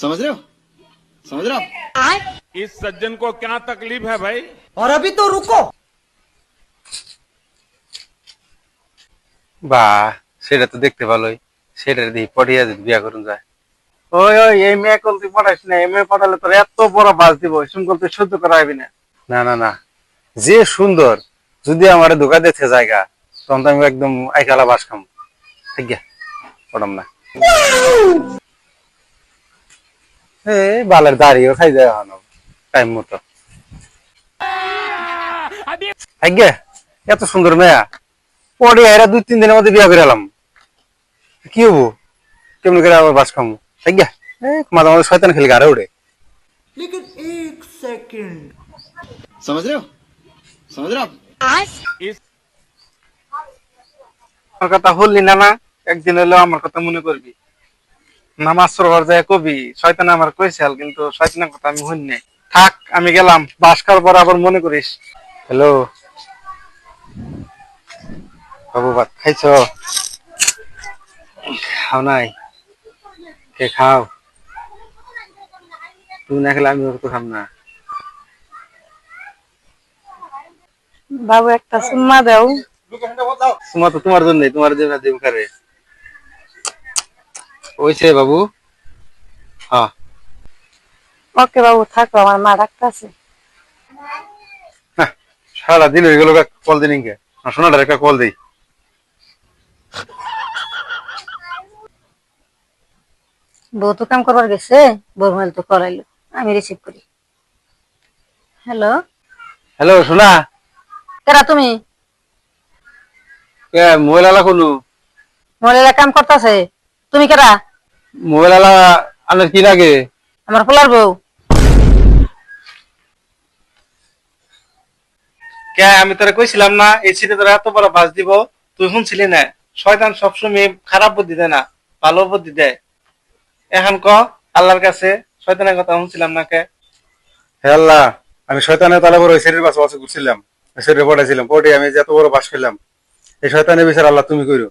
समझ रहे हो समझ रहे हो। इस सज्जन को क्या तकलीफ है भाई? और अभी तो रुको। বা সেটা তো দেখতে ভালোই, সেটা দিয়ে পটিয়া যদি বিয়া করুন যায়। ওই ওই এই মেয়ে কল তুই পটাইস না, এই মেয়ে পটালে তোর এত বড় বাস দিব, এসম কল তুই সহ্য করা হবি না। না না না, যে সুন্দর যদি আমার ধোকা দিতে জায়গা, তখন তো আমি একদম আইকালা বাস খাম। ঠিক আছে পড়াম না। বালের দাড়িও খাই যায় এখন টাইম মতো। আজ্ঞা এত সুন্দর মেয়া পরে এরা 2-3 দিনের মধ্যে বিয়া করে এলাম, কি হবো? কেমন করে আবার বাস খামো? আজ্ঞা মাঝে মাঝে শয়তান খেলে গাড়ে উঠে। लेकिन एक सेकंड। समझ रहे हो समझ रहे हो इस আমার কথা বললি না না, একদিন হলেও আমার কথা মনে করবি। নামাজ পড়বার যায় কবি শয়তান আমার কইছিল, কিন্তু শয়তানের কথা আমি শুনি নাই। থাক আমি গেলাম, বাস খাওয়ার পর আবার মনে করিস। হ্যালো বাবু, ভাত খাইছো? খাও নাই? কে খাও? তুমি না খেলে আমি ওর তো খাম না। বাবু একটা সুম্মা দাও। তোমার তো তোমার জন্যই, তোমার জন্য দেব কারে ওইছে বাবু। হ্যাঁ ওকে বাবু থাকো, আমার মা ডাকতেছে। সারাদিন হয়ে গেল, কল দিন কে সোনাটার একটা কল দিই। বউ তো কাম করবার গেছে, বউ মোবাইল তো করাইলো, আমি রিসিভ করি। হ্যালো, হ্যালো সোনা, কেরা তুমি? মোবাইল আলা কোনো? মোবাইলে কাম করতেছে, তুমি কেরা? মোবাইল আলা আনার কি লাগে? আমার পোলার বউ। কে আমি তোরা কইছিলাম না এই সিটে তোরা এত বড় বাস দিব, তুই শুনছিলি না? শয়তান সবসময় খারাপ বুদ্ধি দেয় না, ভালো বুদ্ধি দেয়। এখন ক আল্লাহর কাছে শয়তানের কথা শুনছিলাম না কে? হে আল্লাহ, আমি শয়তানের তালে বড় শরীর বাস বাস করছিলাম, শরীরে পড়াইছিলাম, পড়ে আমি যে এত বড় বাস খেলাম, এই শয়তানের বিচার আল্লাহ তুমি করো।